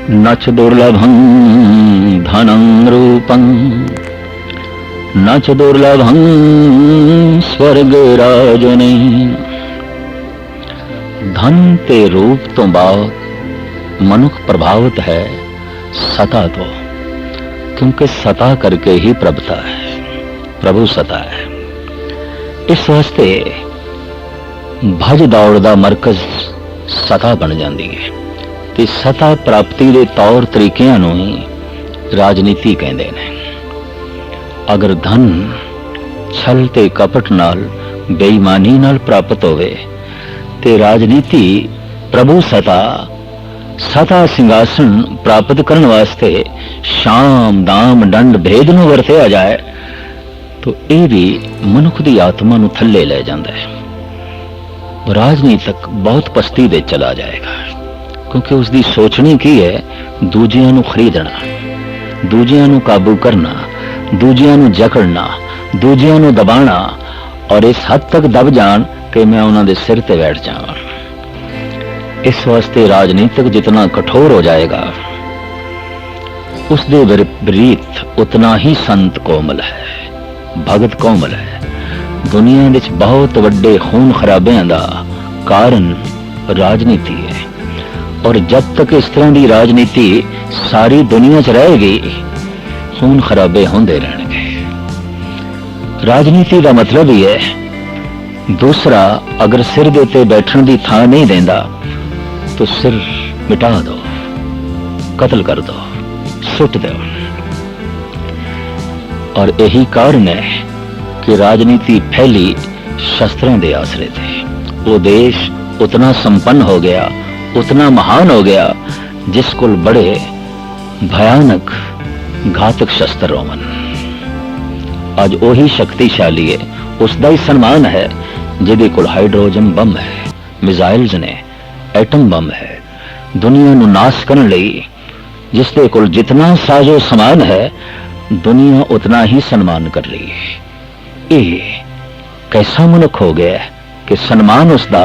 न च दुर्लभं धनं रूपं न च दुर्लभं स्वर्गराजने। धन ते रूप तो बाद मनुख प्रभावित है सता तो, क्योंकि सता करके ही प्रभुता है, प्रभु सता है। इस वास्ते भज दौड़ दा मरकज सता बन जाती है ते सता प्राप्ति के तौर तरीकों नूं ही राजनीति कहते हैं। अगर धन छल ते कपट नाल बेईमानी नाल प्राप्त होवे ते राजनीति प्रभु सता सता सिंहासन प्राप्त करने वास्ते शाम दाम दंड भेद नूं वरतिया जाए तो यह भी मनुख की आत्मा नूं थल्ले ले जाता है। राजनीतिक बहुत पस्ती दे चला जाएगा, क्योंकि उसकी सोचनी की है दूजियां नूं खरीदना, दूजियां नूं काबू करना, दूजियां नूं जकड़ना, दूजियां नूं दबाना, और इस हद तक दब जान कि मैं उन्हां दे सिर ते बैठ जावां। इस वास्ते राजनीतिक जितना कठोर हो जाएगा उसके विपरीत उतना ही संत कोमल है, भगत कोमल है। दुनिया विच बहुत वड्डे खून खराबियां दा कारण राजनीति है, और जब तक इस तरह की राजनीति सारी दुनिया च रहेगी खून खराबे होंदे रहणगे। राजनीति का मतलब ही है दूसरा अगर सिर दे उत्ते बैठण की थां नहीं देंदा तो सिर मिटा दो, कत्ल कर दो, सुट दो। और यही कारण है कि राजनीति फैली शस्त्रों के आसरे थे। वो देश उतना संपन्न हो गया, उतना महान हो गया जिस को बड़े भयानक घातक शस्त्र रोमन। आज वही शक्तिशाली है, उसका ही सम्मान है जिहदे कोल हाइड्रोजन बम है, मिसाइल्स ने, एटम बम है। दुनिया नूं नाश करने लई जिसदे कोल जितना साजो समान है दुनिया उतना ही सम्मान कर रही है। ये कैसा मनुख हो गया है कि सम्मान उसका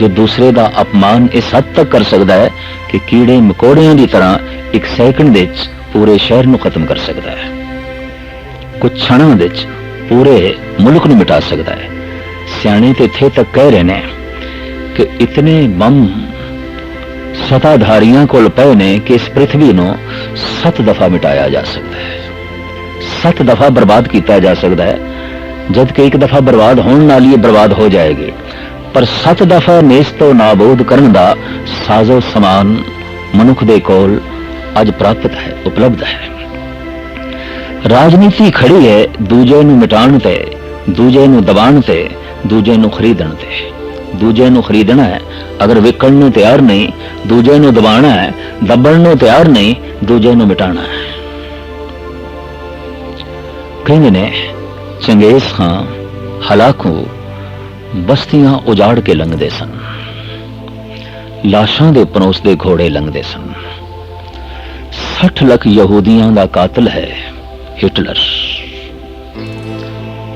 जो दूसरे का अपमान इस हद तक कर सकता है कि कीड़े मकोड़ियां की तरह एक सेकंड विच पूरे शहर नूं खत्म कर सकता है, कुछ क्षणों विच पूरे मुल्क नूं मिटा सकता है। सियाणे ते इत्थे तक कह रहे हैं कि इतने बम सताधारियां कोल पए ने कि इस पृथ्वी नूं 7 दफा मिटाया जा सकता है, 7 दफा बर्बाद किया जा सकता है। जबकि एक दफा बर्बाद होने नाल ही बर्बाद हो जाएगी, पर 7 दफा नेस्तो नाबूद करने का साजो समान मनुख दे कोल अज प्राप्त है, उपलब्ध है। राजनीति खड़ी है दूजे नूं मिटाण ते, दूजे नूं दबाण ते, दूजे नूं खरीदण ते। दूजे नूं खरीदना है अगर विकण नूं तैयार नहीं, दूजे नूं दबाना है, दबण नूं तैयार नहीं, दूजे नूं मिटाना है। कहंदे ने चंगेज खां हलाकू बस्तियां उजाड़ के लंघदे सन, लाशां दे परोसदे घोड़े लंघदे सन। 60 लाख यहूदियां दा कातिल है हिटलर,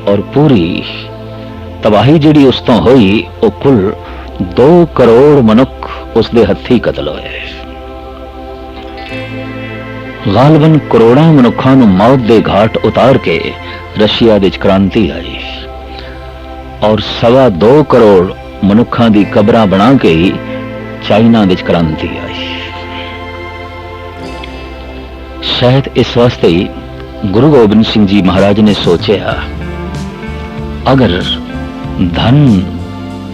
और पूरी तबाही जिहड़ी उस तो होई वो कुल 2 करोड़ मनुख उसदे हत्थी कतल होए। गालबन करोड़ां मनुखां नूं मौत दे घाट उतार के रशिया विच क्रांति आई, और 2.25 करोड़ मनुखां दी कबरां बना के ही चाइना विच क्रांति आई। शायद इस वास्ते ही गुरु गोबिंद सिंह जी महाराज ने सोचा अगर धन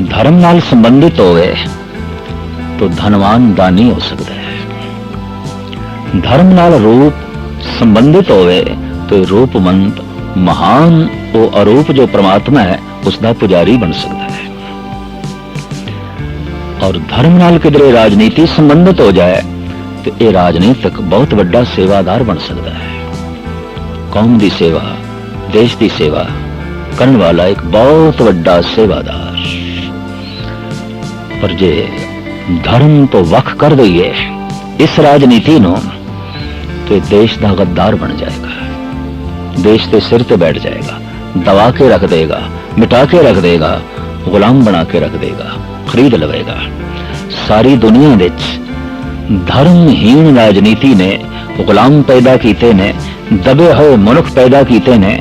धर्म नाल संबंधित होवे तो धनवान दानी हो सकता है, धर्म नाल रूप संबंधित होवे तो रूपवंत महान वो अरूप जो परमात्मा है उसका पुजारी बन सकता है। और धर्म नाल किधरे राजनीति संबंधित हो जाए तो ये राजनीतिक बहुत बड़ा सेवादार बन सकता है। कौम की सेवा, देश की सेवा करने वाला एक बहुत बड़ा सेवादार। पर जे धर्म तो वख कर दईए इस राजनीति नो तो देश का गद्दार बन जाएगा, देश के सिर ते बैठ जाएगा, दबा के रख देगा, मिटा के रख देगा, गुलाम बना के रख देगा, खरीद लवेगा। सारी दुनिया विच धर्महीन राजनीति ने गुलाम पैदा कीते ने, दबे हुए मनुख पैदा कीते ने,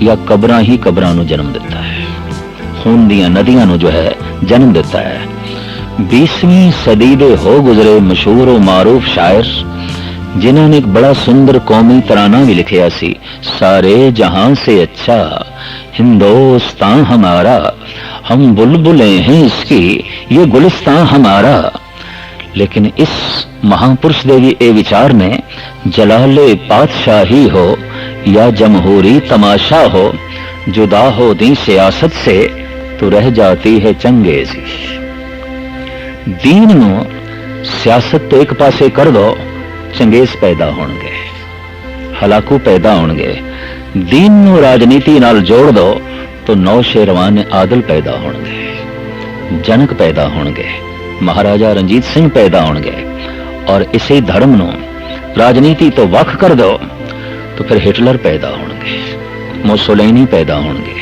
या कबरां ही कबरां नूं जन्म दिता है, खून दीयां नदियां नूं जो है जन्म दिता है। 20वीं सदी दे हो गुजरे मशहूर और मारूफ शायर जिन्होंने एक बड़ा सुंदर कौमी तराना भी लिखा सी, सारे जहां से अच्छा हिंदुस्तान हमारा, हम बुलबुलें हैं इसकी, ये गुलिस्तान हमारा। लेकिन इस महापुरुष दे भी ए विचार ने, जलाले पातशाही हो या जमहूरी तमाशा हो, जुदा हो दी सियासत से तो रह जाती है चंगेजी। दीन नूं सियासत तो एक पासे कर दो, चंगेज पैदा होणगे, हलाकू पैदा होणगे। दीन नूं राजनीति नाल जोड़ दो तो नौ शेरवान आदल पैदा होणगे, जनक पैदा होणगे, महाराजा रणजीत सिंह पैदा होणगे। और इसी धर्म नूं राजनीति तो वख कर दो तो फिर हिटलर पैदा होणगे, मुसोलिनी पैदा होणगे,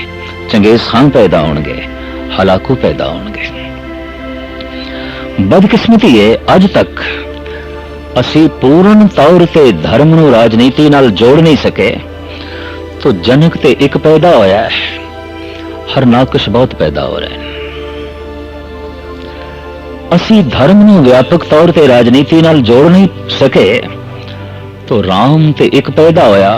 चंगेज खान पैदा होणगे, हलाकू पैदा होणगे। बदकिस्मती है अज तक असी पूर्ण तौर ते धर्म नूं राजनीति नाल जोड़ नहीं सके, तो जनक ते एक पैदा होया है, हर नाकश बहुत पैदा हो रहे हैं। असी धर्म नूं व्यापक तौर ते राजनीति नाल जोड़ नहीं सके, तो राम ते एक पैदा होया,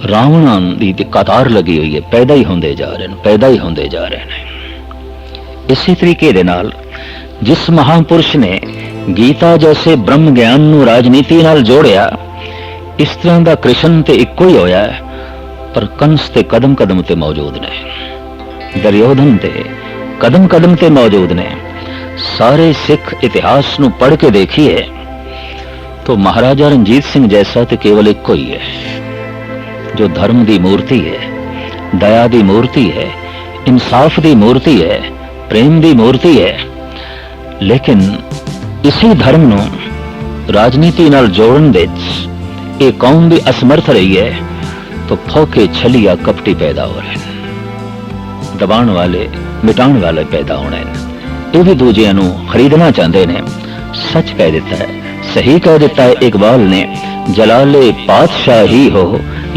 रावणां दी कतार लगी हुई है, पैदा ही होंदे जा रहे हैं, पैदा ही होंदे जा रहे हैं। इसी तरीके दे नाल जिस महापुरुष ने गीता जैसे ब्रह्म ज्ञान नूं राजनीति नाल जोड़िया, इस तरह का कृष्ण ते इक्को ही होया है, पर कंस ते कदम कदम ते मौजूद ने, दुर्योधन ते कदम कदम ते मौजूद ने। सारे सिख इतिहास नूं पढ़ के देखिए तो महाराजा रणजीत सिंह जैसा तो केवल इक्को ही है, जो धर्म की मूर्ति है, दया की मूर्ति है, इंसाफ की मूर्ति है, प्रेम की मूर्ति है। लेकिन इसी धर्म नूं राजनीति नाल जोड़न विच ये कौम भी असमर्थ रही है, तो फोके छलिया कपटी पैदा हो रहे हैं, दबाण वाले मिटाण वाले पैदा होने हैं। ये भी दूजियां नूं खरीदना चाहते हैं। सच कह देता है, सही कह देता है इकबाल ने, जलाले पातशाही हो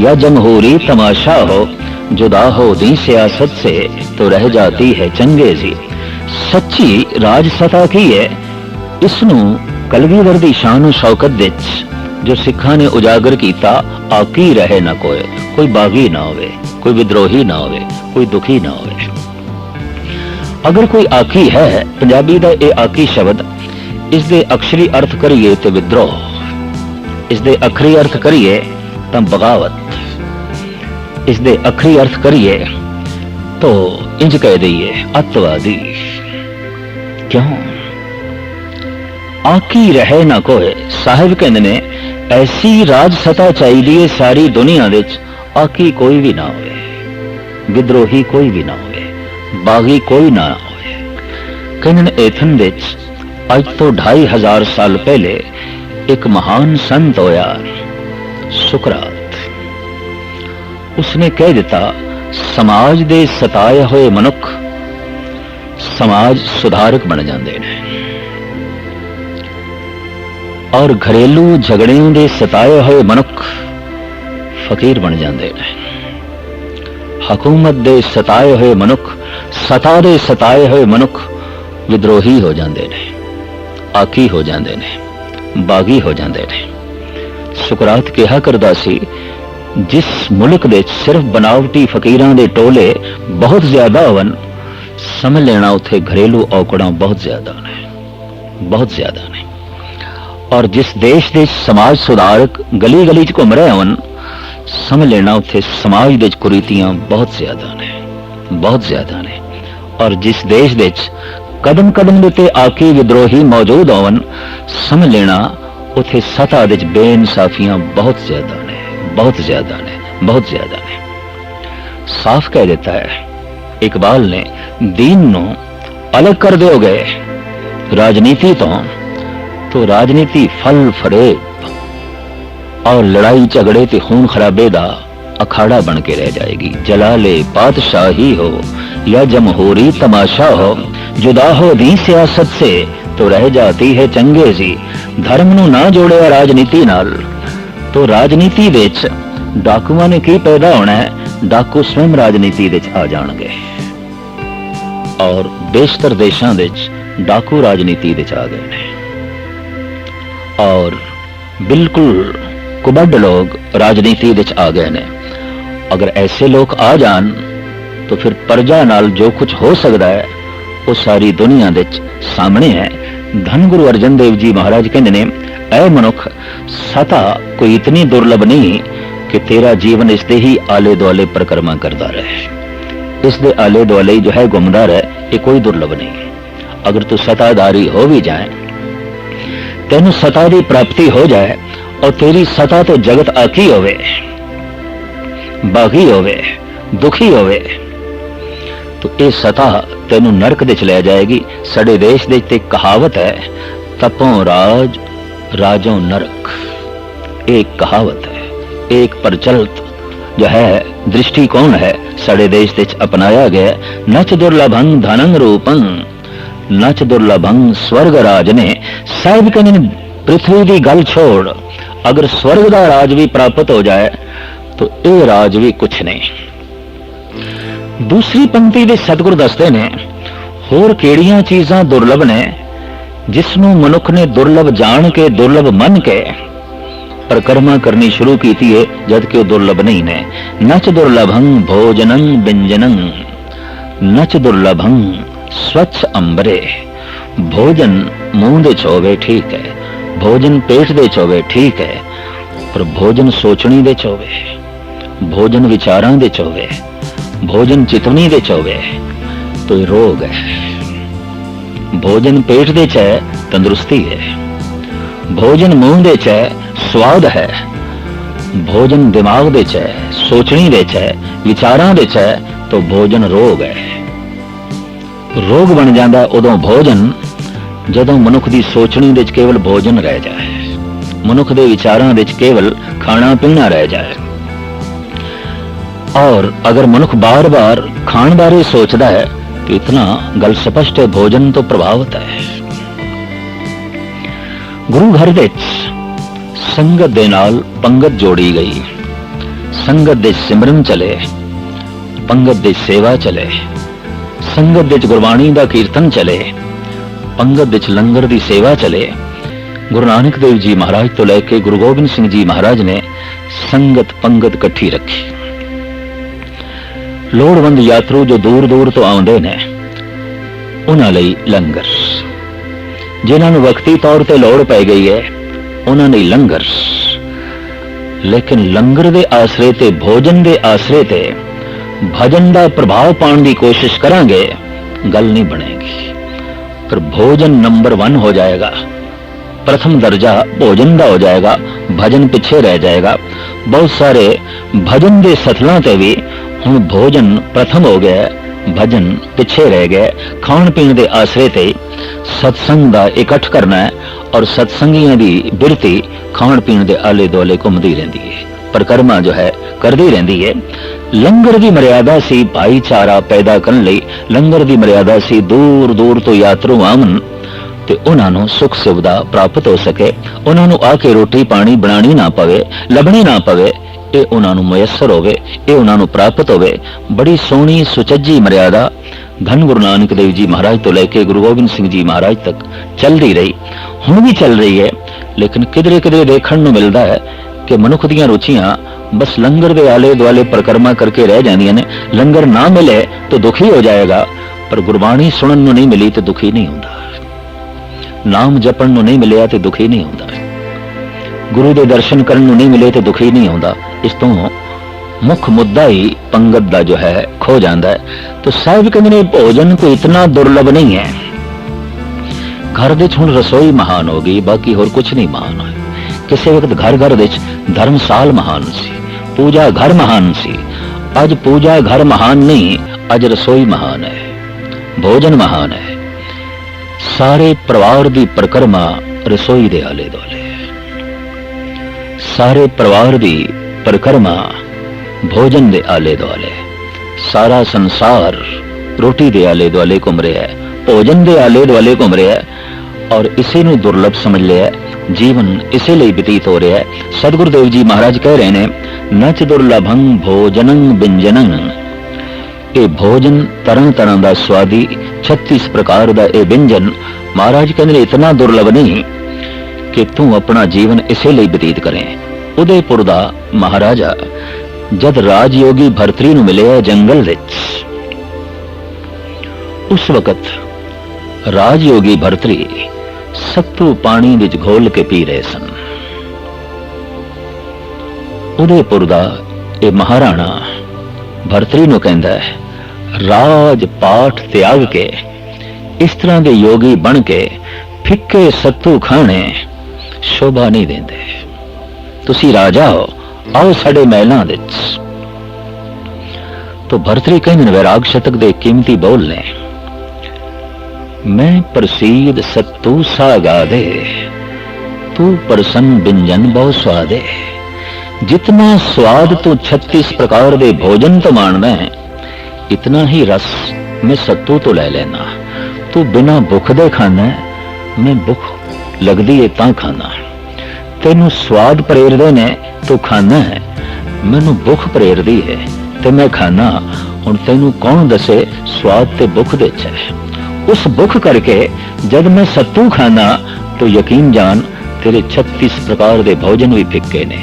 या जमहूरी तमाशा हो, जुदा हो दी सियासत से तो रह जाती है चंगेजी। सच्ची राज सत्ता की है, इसनूं कलगीधर दी शान शौकत विच जो सिखां ने उजागर किया, आकी रहे ना कोई बागी ना होवे, कोई विद्रोही ना होवे, कोई दुखी ना होवे। अगर कोई आकी है, पंजाबी दा ये आकी शब्द, इस दे अक्षरी अर्थ करिए तो विद्रोह, इस दे अखरी अर्थ करिए तो बगावत, इस दे अखरी अर्थ करिए तो इंज कह दईए अतवादी। क्यों? आकी रहे ना कोई, साहिब कहते ने ऐसी राज सत्ता चाहिए सारी दुनिया विच, आकी कोई भी ना होवे, विद्रोही कोई भी ना होवे, बागी कोई ना होवे। कहते एथन विच अज तो 2500 साल पहले एक महान संत होया, सुकरात। उसने कह दिता, समाज दे सताए हुए मनुख समाज सुधारक बन जाते हैं, और घरेलू झगड़ियों दे सताए हुए मनुख फकीर बन जाते हैं। हकूमत दे सताए हुए मनुख, सता दे सताए हुए मनुख विद्रोही हो जाते हैं, आकी हो जाते हैं, बागी हो जाते हैं। सुकरात कहा करदा सी, जिस मुल्क दे सिर्फ बनावटी फकीरां दे टोले बहुत ज्यादा होवन, समझ लेना उत्थे घरेलू औकड़ां बहुत ज्यादा ने, बहुत ज्यादा ने। और जिस देश दे समाज सुधारक गली गली च घूम रहे होवन, समझ लेना उत्थे समाज दे कुरीतियां बहुत ज्यादा ने, बहुत ज्यादा ने। और जिस देश दे कदम कदम दे ते आके विद्रोही मौजूद होवन, समझ लेना उत्थे सत्ता दे बेइंसाफियां बहुत ज्यादा ने, बहुत ज्यादा ने, बहुत ज्यादा ने। साफ कह देता है इकबाल ने, दीन नूं अलग कर दोगे राजनीति तो राजनीति फल फरेब और लड़ाई झगड़े ते खून खराबे दा अखाड़ा बन के रह जाएगी। जलाले बादशाही हो या जमहूरी तमाशा हो, जुदा हो दी सियासत से तो रह जाती है चंगेजी। ਧਰਮ ਨੂੰ ਨਾ ਜੋੜਿਆ ਰਾਜਨੀਤੀ ਨਾਲ, तो राजनीति विच डाकुआं ने की पैदा होना है, डाकू स्वयं राजनीति विच आ जाणगे और बेशतर देशां विच डाकू राजनीति विच आ गए ने और बिल्कुल कुबड़ लोग राजनीति विच आ गए ने। अगर ऐसे लोग आ जान तो फिर प्रजा नाल जो कुछ हो सकता है वो सारी दुनिया विच सामने है। धन गुरु अर्जन देव जी महाराज कहते ने, ऐ मनुख सता कोई इतनी दुर्लभ नहीं कि तेरा जीवन इसके ही आले दुआले परिक्रमा करता रहे, इसके आले दुआले जो है घूमता रहे, ये कोई दुर्लभ नहीं। अगर तू सताधारी हो भी जाए, तेन सता की प्राप्ति हो जाए और तेरी सता तो जगत आकी होवे, बागी होवे, दुखी होवे, तो ये सता तेन नरक दे ले जाएगी। साडे देश दे ते कहावत है, तपों राज राजों नरक, एक कहावत है, एक प्रचलित जो है दृष्टिकोण है साडे देश दे अपनाया गया। नच दुर्लभं धनं रूपं नच दुर्लभं स्वर्ग राज ने। साहिब कहने पृथ्वी की गल छोड़, अगर स्वर्ग का राज भी प्राप्त हो जाए तो ये राज भी कुछ नहीं। दूसरी पंक्ति में सतगुरु दसते ने, होर केड़ियां चीजां दुर्लभ ने जिसनों मनुख ने दुर्लभ जान के दुर्लभ मन के परिक्रमा करनी शुरू की थी है, जबकि वो दुर्लभ नहीं ने। नच दुर्लभं भोजनं व्यंजनं नच दुर्लभं स्वच्छ अंबरे। भोजन मुंह दे चोवे ठीक है, भोजन पेट दे चोवे ठीक है, पर भोजन सोचनी दे चोवे, भोजन विचारां दे चोवे, भोजन चितवनी दे चोवे तो ये रोग है। भोजन पेट दे च तंदुरुस्ती है, भोजन मुंह दे च स्वाद है, भोजन दिमाग दे च सोचनी दे च विचारां दे च तो भोजन रोग है। रोग बन जाता उदों भोजन जदों मनुख की सोचनी दे केवल भोजन रह जाए, मनुख के विचारां दे केवल खाना पीना रह जाए। और अगर मनुख बार बार खाण बारे सोचता है तो इतना गल स्पष्ट है, भोजन तो प्रभावित है। गुरु घर विच संगत दे नाल पंगत जोड़ी गई, संगत दे सिमरन चले, पंगत दे सेवा चले, संगत दे गुरबाणी दा कीर्तन चले, पंगत दे लंगर दी सेवा चले। गुरु नानक देव जी महाराज तो लेके गुरु गोबिंद सिंह जी महाराज ने संगत पंगत इकट्ठी रखी। लोड़वंद यात्रु जो दूर दूर तो आउंदे ने उन्हां लई लंगर, जिन्हां नूं वक्ती तौर ते लोड़ पै गई है उन्हां लई लंगर। लेकिन लंगर दे आसरे ते भोजन दे आसरे ते भजन दा प्रभाव पाने की कोशिश करांगे गल नहीं बनेगी। पर भोजन नंबर 1 हो जाएगा, प्रथम दर्जा भोजन का हो जाएगा, भजन पीछे रह जाएगा। बहुत सारे भजन के सथलों ते भी हुण भोजन प्रथम हो गया, भजन पिछे रह गए। खाण पीण के आसरे ते सत्संग का इकट्ठ करना है और सत्संगियों की बिरती खाण पीण के आले दुआले घूमती रहती है, परिक्रमा जो है करती रहती है। लंगर की मर्यादा सी भाईचारा पैदा करने लई, लंगर की मर्यादा सी दूर दूर तो यात्रु आवन ते उन्हां नूं सुख सुविधा प्राप्त हो सके, उन्हां नूं आके रोटी पानी बनानी ना पवे, लभनी ना पवे, ये उन्हां नूं मुयस्सर होवे, ये उन्हां नूं प्राप्त होवे। बड़ी सोहनी सुचज्जी मर्यादा धन गुरु नानक देव जी महाराज तो लेके गुरु गोबिंद सिंह जी महाराज तक चलती रही, हुण भी चल रही है। लेकिन किधरे किधरे देखण नूं मिलदा है कि मनुख दीयां रुचियां बस लंगर के आले दुआले परिक्रमा करके रह जांदियां ने। लंगर ना मिले तो दुखी हो जाएगा, पर गुरबाणी सुनन नूं नहीं मिली तो दुखी नहीं होंदा, नाम जपण नूं नहीं मिलिया तो दुखी नहीं होंदा, गुरु के दर्शन करन नूं नहीं मिले तो दुखी नहीं होंदा। इस तो मुख मुद्दा ही पंगत दा जो है खो जाता है। तो साहिब कहते ने भोजन कोई इतना दुर्लभ नहीं है। घर दे हुण रसोई महान हो गई, बाकी होर कुछ नहीं महान है। किसी वक्त घर घर दे धर्मसाल महान सी, पूजा घर महान सी। अज पूजा घर महान नहीं, अज रसोई महान है, भोजन महान है। सारे परिवार की परिक्रमा रसोई दे आले दुआले, सारे परिवार की परिक्रमा भोजन दे आले दुआले। सारा संसार रोटी दे आले दुआले घूम रहा है, भोजन दे आले दुआले घूम रहा है। और इसे ਨੂੰ ਦੁਰਲਭ ਸਮਝ ਲਿਆ, ਜੀਵਨ ਇਸੇ ਲਈ ਬਤੀਤ ਹੋ ਰਿਹਾ ਹੈ। ਸਤਿਗੁਰੂ ਦੇਵ ਜੀ ਮਹਾਰਾਜ ਕਹਿ ਰਹੇ ਨੇ, ਨਚ ਦੁਰਲਭੰ ਭੋਜਨੰ ਵਿੰਜਨੰ। ਇਹ ਭੋਜਨ ਤਰ੍ਹਾਂ ਤਰ੍ਹਾਂ ਦਾ ਸਵਾਦੀ 36 ਪ੍ਰਕਾਰ ਦਾ ਇਹ ਵਿਅੰਜਨ ਮਹਾਰਾਜ ਕਹਿੰਦੇ ਨੇ ਇਤਨਾ ਦੁਰਲਭ ਨਹੀਂ ਕਿ ਤੂੰ ਆਪਣਾ ਜੀਵਨ ਇਸੇ ਲਈ ਬਤੀਤ ਕਰੇ। ਉਦੈਪੁਰ ਦਾ ਮਹਾਰਾਜਾ ਜਦ ਰਾਜਯੋਗੀ ਭਰਤਰੀ ਨੂੰ ਮਿਲਿਆ ਜੰਗਲ ਵਿੱਚ, ਉਸ ਵਕਤ ਰਾਜਯੋਗੀ ਭਰਤਰੀ ਸੱਤੂ ਪਾਣੀ ਵਿੱਚ ਘੋਲ ਕੇ ਪੀ ਰਹੇ ਸਨ। ਉਦੈਪੁਰ ਦਾ ਇਹ ਮਹਾਰਾਣਾ ਭਰਤਰੀ ਨੂੰ ਕਹਿੰਦਾ ਹੈ, ਰਾਜ ਪਾਠ ਤਿਆਗ ਕੇ ਇਸ ਤਰ੍ਹਾਂ ਦੇ ਯੋਗੀ ਬਣ ਕੇ ਫਿੱਕੇ ਸੱਤੂ ਖਾਣੇ ਸ਼ੋਭਾ ਨਹੀਂ ਦਿੰਦੇ। ਤੁਸੀਂ ਰਾਜਾ ਹੋ, ਆਓ ਸਾਡੇ ਮਹਿਲਾਂ ਵਿੱਚ। तो भर्तरी कहने वैराग शतक दे कीमती बोल ने, मैं प्रसीद सत्तू सा गा दे, तू प्रसन्न व्यंजन बहु स्वादे। जितना स्वाद तू 36 प्रकार दे भोजन तो मानना है, इतना ही रस मैं सत्तू तो ले लेना। तू बिना भुख दे खाना है, मैं भुख लगदी है तां खाना। तेनू स्वाद प्रेरदे ने तू खाना है, मैनू भुख प्रेरदी है ते मैं खाना। हुण तैनू कौन दसे स्वाद ते भुख दे च है। उस भुख करके जब मैं सत्तू खाना तो यकीन जान तेरे 36 प्रकार दे भोजन भी फिक्के ने,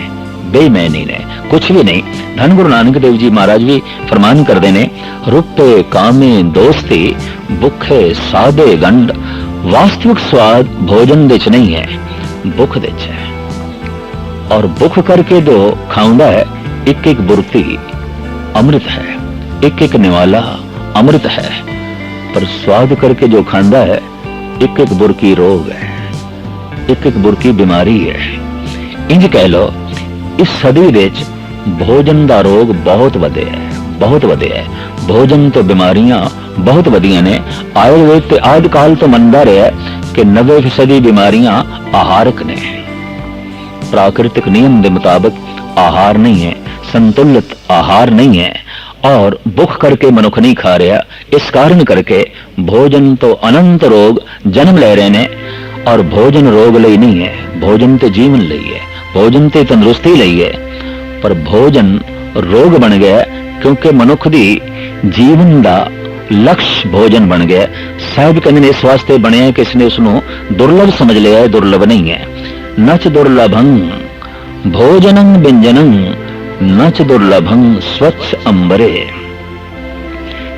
बेमैनी ने, कुछ भी नहीं। धन गुरु नानक देव जी महाराज भी फरमान करते ने, रुपे कामे दोस्ती भुखे सादे गंड। वास्तविक स्वाद भोजन दे च नहीं है, भुख दे च है। और भुख करके जो खाऊंदा है, एक एक बुरती अमृत है, एक एक निवाला अमृत है। पर स्वाद करके जो खांदा है, एक एक बुरकी रोग है, एक एक बुरकी बीमारी है। इंज कह लो, इस सदी विच भोजन दा रोग बहुत वधे है, बहुत वधे है। भोजन तो बीमारियां बहुत वधियां ने। आयुर्वेद ते आदि काल तो मनदा रहा है कि 90% बीमारियां आहारक ने। प्राकृतिक नियम के मुताबिक आहार नहीं है, संतुलित आहार नहीं है, और भुख करके मनुख नहीं खा रहा। इस कारण करके भोजन तो अनंत रोग जन्म ले रहे ने। और भोजन रोग लई नहीं है, भोजन ते जीवन लई है, भोजन ते तंदुरुस्ती लई है। पर भोजन रोग बन गया क्योंकि मनुख दी जीवन दा लक्ष्य भोजन बन गया। साहब कहते ने इस वास्ते बनया कि इसने उसनों दुर्लभ समझ लिया है, दुर्लभ नहीं है। नच दुर्लभं भोजनं व्यंजनं, नच दुर्लभं स्वच्छ अंबरे।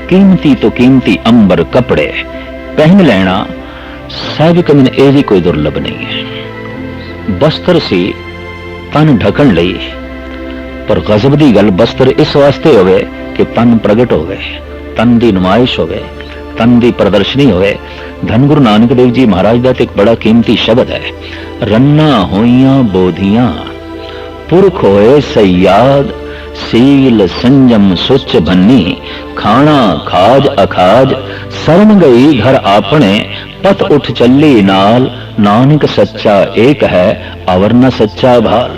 कीमती तो कीमती अंबर कपड़े पहन लेना साहब कहते यह भी कोई दुर्लभ नहीं है। बस्तर सी तन ढकन लई, पर गजब दी गल बस्तर इस वास्ते होवे कि तन प्रगट होवे, तन दी नुमाइश होवे, तन दी प्रदर्शनी होवे। धन गुरु नानक देव जी महाराज का एक बड़ा कीमती शब्द है, रन्ना होइयां बोधियां पुरख होए सयाद, सील संजम सुच भन्नी, खाना खाज अखाज शरण गई घर आपने, पत उठ चली नाल, नानक सच्चा एक है अवर न सच्चा भाल।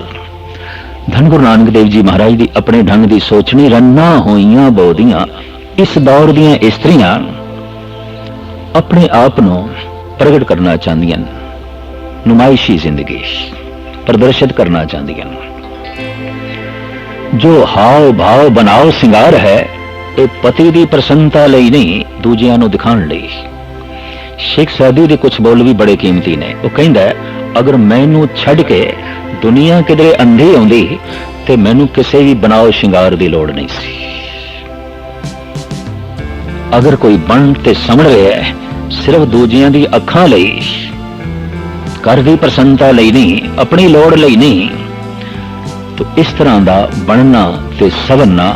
धन गुरु नानक देव जी महाराज की अपने ढंग की सोचनी, रन्ना होइयां बोधियां। इस दौर दियां इस्त्रियां अपने आप को प्रगट करना चाहदियां, नुमाइशी जिंदगी प्रदर्शित करना चाहदियां। जो हाव भाव बनाव सिंगार है, ये पति की प्रसन्नता लई नहीं, दूजियां नूं दिखाण लई। शेख सादी के कुछ बोल भी बड़े कीमती ने। वो कहंदा है, अगर मैनू छड़ के दुनिया किधरे अंधी आउंदी ते मैनू किसी भी बनाव शिंगार की लोड़ नहीं सी। अगर कोई बन ते समझ रहा है सिर्फ दूजियां दी अखां लई, घर की प्रसन्नता लई नहीं, अपनी लोड़ लई नहीं, तो इस तरह का बनना ते सवरना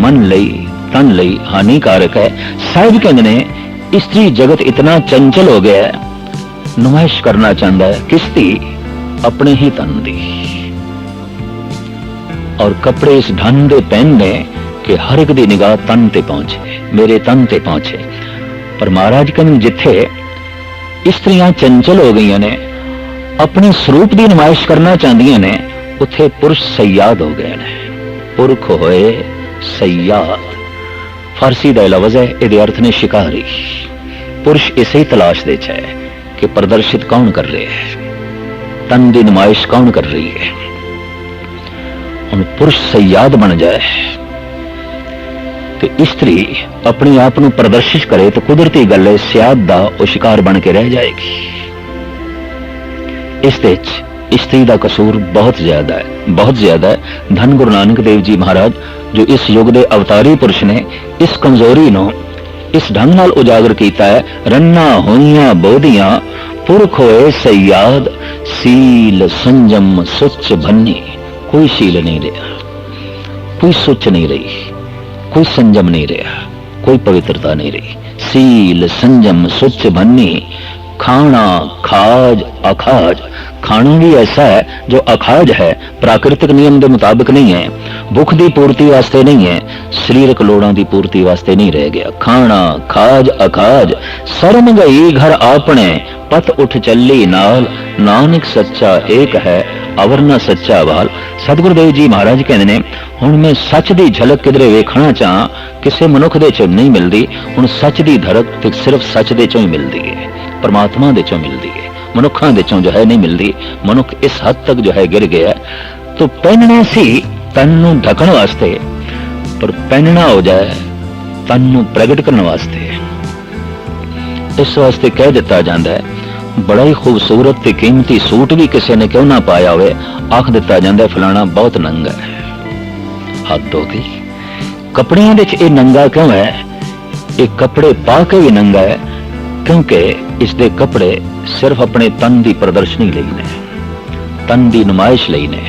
मन लई तन लई हानिकारक है। साहिब कहते ने, स्त्री जगत इतना चंचल हो गया है, नुमाइश करना चाहता है किसकी? अपने ही तन दी। और कपड़े इस ढंग दे पहनने कि हर एक दी निगाह तन ते पहुंचे, मेरे तन ते पहुंचे। पर महाराज कहते जिथे स्त्रियां चंचल हो गई ने, अपने स्वरूप की नुमाइश करना चाहदियां ने, उथे पुरुष सयाद हो गए ने। पुरख होए सयाद, फारसी का लफ्ज़ है, ये अर्थ ने शिकारी। पुरुष इसे ही तलाश दे है कि प्रदर्शित कौन कर रहे है, तन की नुमाइश कौन कर रही है। हुण पुरुष सयाद बन जाए तो स्त्री अपने आप को प्रदर्शित करे तो कुदरती गल है सियाद का वो शिकार बन के रह जाएगी। इस स्त्री का कसूर बहुत ज्यादा है, बहुत ज्यादा है। धन गुरु नानक देव जी महाराज जो इस युग के अवतारी पुरुष ने इस कमजोरी नो इस ढंग नाल उजागर किया है। रन्ना होइयां बोधियां पुरख होए सयाद, सील संजम सुच भन्नी। कोई शील नहीं रहा, कोई सुच नहीं रही, कोई संजम नहीं रहा, कोई पवित्रता नहीं रही। सील संजम सुच भन्नी। खाना खाज अखाज, खाना भी ऐसा है जो अखाज है, प्राकृतिक नियम के मुताबिक नहीं है, भुख की पूर्ति वास्ते नहीं है, शरीरक लोड़ां की पूर्ति वास्ते नहीं रह गया। खाना खाज अखाज शर्म गई घर आपने, पत उठ चली नाल, नानक सच्चा एक है अवर न सच्चा बाल। सतगुरुदेव जी महाराज कहते ने हुण मैं सच की झलक किधरे वेखना चाह, किसी मनुख दे चों नहीं मिलती। हुण सच की धड़क तो सिर्फ सच दे चों ही मिलती है, परमात्मा दे चों मिलती है, मनुखों दे चों जो है नहीं मिलती। मनुख इस हद तक जो है गिर गया। तो पहनना सी तन नूं ढकण वास्ते, पर पहनना हो जाए तन नूं प्रगट करने वास्ते। इस वास्ते कह दिता जाता है बड़ा ही खूबसूरत ते कीमती सूट भी किसी ने क्यों ना पाया हो, आख दिता जाता है फलाना बहुत नंगा है। हद हो गई। कपड़ियां दे च नंगा क्यों है? ये कपड़े पा के भी नंगा है क्योंकि इसके कपड़े सिर्फ अपने तन की प्रदर्शनी लई ने, तन की नुमाइश लई ने।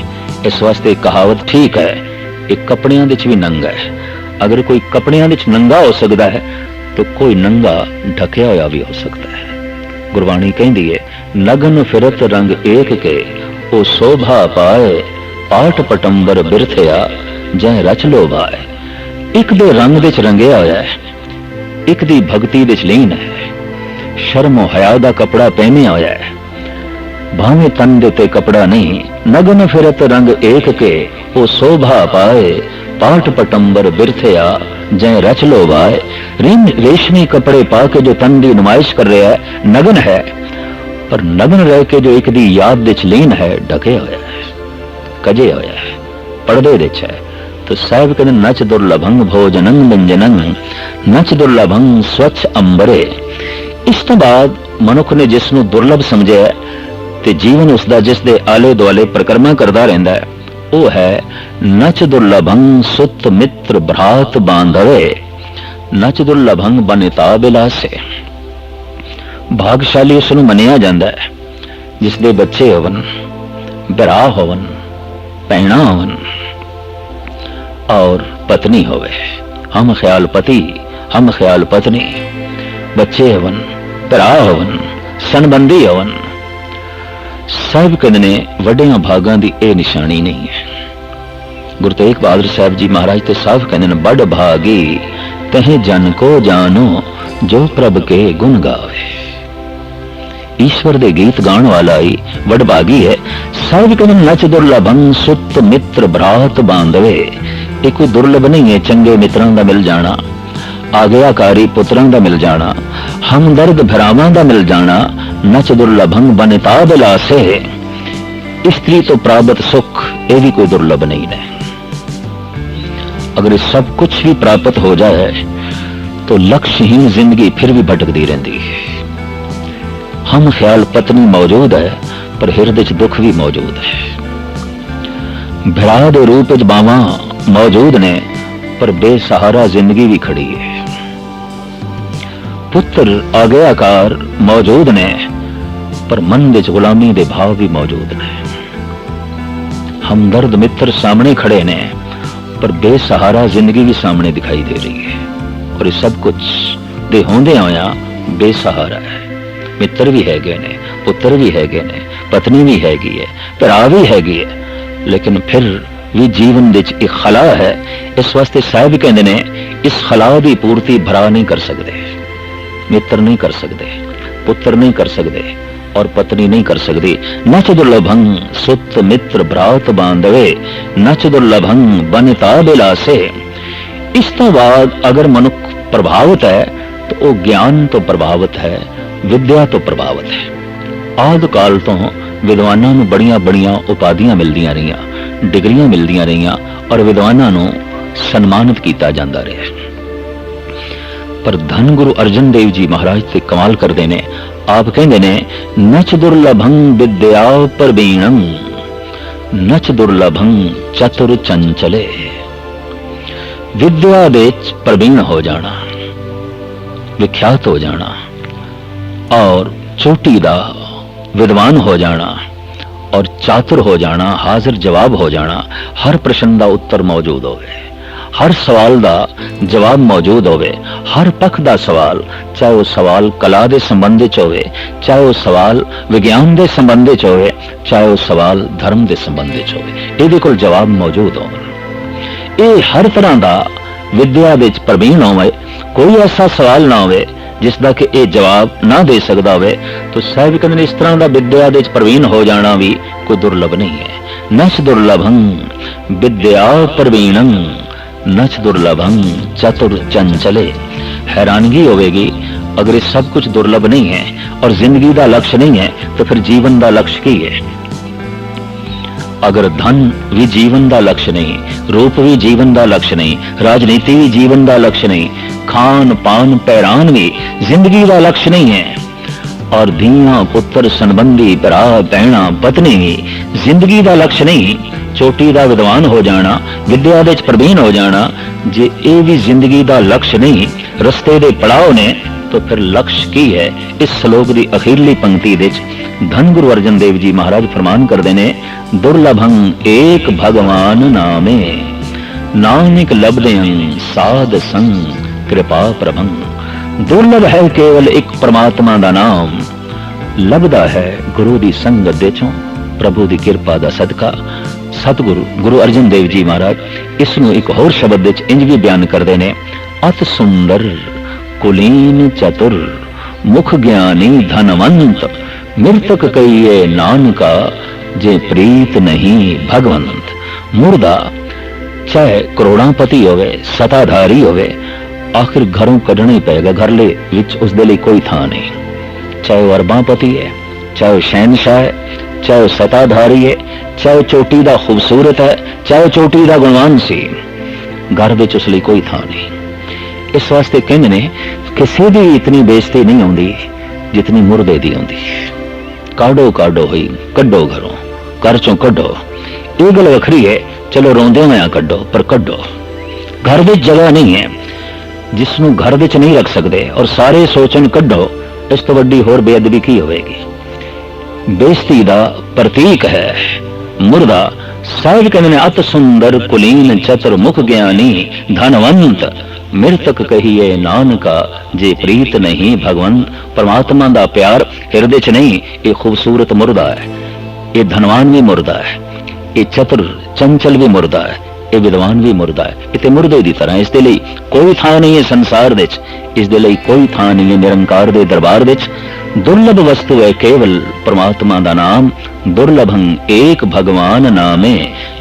इस वास्ते कहावत ठीक है, एक कपड़ियां दे च भी नंगा है। अगर कोई कपड़ियां दे च नंगा हो सकता है तो कोई नंगा ढकिया होया भी हो सकता है। गुरबाणी कहती है नगन फिरत रंग एक के ओ शोभा पाए, पाट पटंबर बिरथया जै रच लो भाए। एक दे रंग दे च रंगिया होया है, एक दी भगती दे च लीन है, शर्मो हया दा कपड़ा पहने होया है, भावे तन दे ते कपड़ा नहीं। नगन फिरत रंग एक के ओ शोभा पाए, पाट पटंबर बिरथया जै रच लो भाए। रेशमी कपड़े पा के जो तन की नुमाइश कर रहा है नगन है, पर नगन रह के जो एक दी याद दे च लीन है, ढके होया है, कजे होया है, पर्दे दे च है। तो साहब कहते नच दुर्लभंग भोजनंग व्यंजनंग, नच दुर्लभंग स्वच्छ अंबरे। इस तो बाद मनुख ने जिसनों दुर्लभ समझे ते जीवन उसका जिस दे आले दुआले परिक्रमा करता रहता है, वो है नच दुर्लभंग सुत मित्र भ्रात बांधवे, नच दुर्लभंग बनिता बिलासे। भागशाली उसनूं मनिया जाता है जिसके बच्चे होवन, भरा होवन, भैणा होवन और पत्नी होवे। हम ख्याल पति, हम ख्याल पत्नी, बच्चे होवन, भरा होवन, सनबंदी होवन। साहिब कहते ने वड्डियां भागां दी ये निशानी नहीं है। गुरु तेग बहादुर साहब जी महाराज ते साफ कहते हैं बड़ भागी तहे जन को जानो जो प्रभ के गुण गावे। ईश्वर दे गीत गाने वाला ही बड़ भागी है। साहिब कहते नच दुर्लभंग सुत मित्र भ्रात बांधवे। ये कोई दुर्लभ नहीं है चंगे मित्रां दा मिल जाना, आज्ञाकारी पुत्रां दा मिल जाना, हमदर्द भरावां दा मिल जाना। नच दुर्लभंग बनिता बिलासे। स्त्री तो प्राप्त सुख ये भी कोई दुर्लभ नहीं है। अगर सब कुछ भी प्राप्त हो जाए तो लक्ष्यहीन जिंदगी फिर भी भटकती रहती है। हम ख्याल पत्नी मौजूद है पर हृदय च दुख भी मौजूद है। भरा दे रूप च बावां मौजूद ने पर बेसहारा जिंदगी भी खड़ी है। पुत्र आज्ञाकार मौजूद ने पर मन विच गुलामी दे भाव भी मौजूद ने। हमदर्द मित्र सामने खड़े ने पर बेसहारा जिंदगी भी सामने दिखाई दे रही है। और ये सब कुछ दे होंदे होया बेसहारा है। मित्र भी हैगे ने, पुत्र भी हैगे ने, पत्नी भी हैगी है, भरा भी हैगी है, लेकिन फिर भी जीवन विच एक खला है। इस वास्ते साहिब कहते ने इस खला की पूर्ति भरा नहीं कर सकते, मित्र नहीं कर सकते, पुत्र नहीं कर सकते और पत्नी नहीं कर सकती। नच दुर्लभंग सुत मित्र भ्रात बांधवे, नच दुर्लभंग बनिता बिलासे। इस तो बाद अगर मनुष्य प्रभावित है तो वो ज्ञान तो प्रभावित है, विद्या तो प्रभावित है। ਆਦਿ ਕਾਲ ਤੋਂ ਵਿਦਵਾਨਾਂ ਨੂੰ ਬੜੀਆਂ ਬੜੀਆਂ ਉਪਾਧੀਆਂ ਮਿਲਦੀਆਂ ਰਹੀਆਂ, ਡਿਗਰੀਆਂ ਮਿਲਦੀਆਂ ਰਹੀਆਂ ਔਰ ਵਿਦਵਾਨਾਂ ਨੂੰ ਸਨਮਾਨਿਤ ਕੀਤਾ ਜਾਂਦਾ ਰਿਹਾ। ਪਰ ਧੰਨ ਗੁਰੂ ਅਰਜਨ ਦੇਵ ਜੀ ਮਹਾਰਾਜ ਤੇ ਕਮਾਲ ਕਰਦੇ ਨੇ। ਆਪ ਕਹਿੰਦੇ ਨੇ ਨਚ ਦੁਰਲਭੰ ਵਿਦਿਆ ਪ੍ਰਵੀਣੰ ਨਚ ਦੁਰਲਭੰ ਚਤੁਰ ਚੰਚਲੇ। ਵਿਦਿਆ ਦੇ ਵਿੱਚ ਪ੍ਰਵੀਣ ਹੋ ਜਾਣਾ, ਵਿਖਿਆਤ ਹੋ ਜਾਣਾ और चोटी दा विद्वान हो जाना और चातुर हो जाना, हाजिर जवाब हो जाना, हर प्रश्न दा उत्तर मौजूद होवे, हर सवाल दा जवाब मौजूद होवे, हर पक्ष दा सवाल, चाहे वो सवाल कला दे संबंध च होवे, चाहे वो सवाल विज्ञान दे संबंध च होवे, चाहे वो सवाल धर्म दे संबंध च होवे, इहदे कोल जवाब मौजूद होवे। ये हर तरह दा विद्या दे प्रवीण होवे, कोई ऐसा सवाल ना होवे जिसका कि यह जवाब ना दे सकता हो। तो साहिब कहते हैं इस तरह का विद्या दे प्रवीण हो जाना भी कोई दुर्लभ नहीं है। नच दुर्लभं विद्या प्रवीणं नच दुर्लभं चतुर चंचले। हैरानगी होगी अगर ये सब कुछ दुर्लभ नहीं है और जिंदगी का लक्ष्य नहीं है तो फिर जीवन का लक्ष्य की है। अगर धन भी जीवन का लक्ष्य नहीं, रूप भी जीवन का लक्ष्य नहीं, राजनीति भी जीवन का लक्ष्य नहीं, खान पान पैरान भी जिंदगी का लक्ष्य नहीं है, और धिया पुत्र संबंधी भरा भैणा पत्नी भी जिंदगी का लक्ष्य नहीं। चोटी का विद्वान हो जाना, विद्या दे प्रवीण हो जाना, जे ये भी जिंदगी का लक्ष्य नहीं, रस्ते दे पड़ाव ने, तो फिर लक्ष्य की है। इस श्लोक की अखीरली पंक्ति दे धन गुरु अर्जन देव जी महाराज फरमान करते हैं दुर्लभं एक भगवान नामे नानक लभदें साध संग कृपा प्रभं। दुर्लभ है केवल एक परमात्मा का नाम, लभदा है गुरु की संगत दे चों प्रभु की कृपा का सदका। सतगुरु गुरु अर्जन देव जी महाराज इसनू एक होर शब्द इंज भी बयान करते हैं अत सुंदर कुलीन चतुर मुख ज्ञानी धनवंत मृतक कहिए नानका जे प्रीत नहीं भगवंत। मुर्दा चाहे करोड़ापति होवे, सताधारी होवे, आखिर घरों कढ़ना ही पेगा, घरले विच उसदे लिए कोई थां नहीं। चाहे वो अरबापति है, चाहे वो शहनशाह है, चाहे वो सताधारी है, चाहे वो चोटी दा खूबसूरत है, चाहे वो चोटी दा गुणवान सी, घर विच उस लिए कोई थां नहीं। इस वास्ते कहंदे ने किसी दी इतनी बेइज्जती नहीं आउंदी जितनी मुर्दे दी आउंदी। काडो काडो हुई कड्डो घरों, घर चों कड्डो। ये गल वखरी है, चलो रोंदे होया कड्डो, पर कड्डो। घर विच जगह नहीं है, जिसनू घर विच नहीं रख सकते और सारे सोचन कड्डो, इस तो वड्डी होर बेअदबी की होवेगी। बेइज्जती दा प्रतीक है मुर्दा। साहिब कहते हैं अत सुंदर कुलीन चतुर मुख ज्ञानी धनवंत मृतक कहिए नानका जे प्रीत नहीं भगवंत। परमात्मा दा प्यार हृदय च नहीं, ये खूबसूरत मुर्दा है, ये धनवान भी मुर्दा है, ये चतुर चंचल भी मुर्दा है, ये विद्वान भी मुर्दा है। इतने मुर्दे की तरह इसके लिए कोई थां नहीं है संसार विच, इसके लिए कोई थां नहीं है निरंकार दे दरबार विच। दुर्लभ वस्तु है केवल परमात्मा दा नाम, दुर्लभं एक भगवान नामे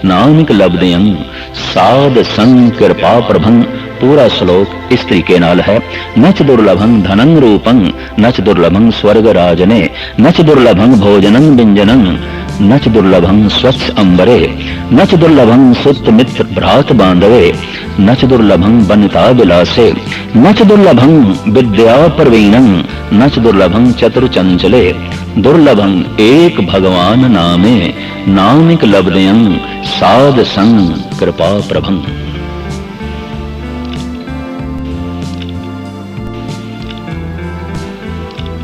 नानक लभदें साध संग कृपा प्रभं। पूरा श्लोक इस तरीके नाल है नच दुर्लभं धनं रूपं नच दुर्लभं स्वर्ग राजने नच दुर्लभं भोजनं व्यंजनं नच दुर्लभं स्वच्छ अंबरे नच दुर्लभं सुत मित्र भ्रात बांधवे नच दुर्लभं वनिता विलासे नच दुर्लभं विद्या प्रवीणं नच दुर्लभं चतुर चंचले दुर्लभं एक भगवान नामे नानक लभदें साध संग कृपा प्रभं।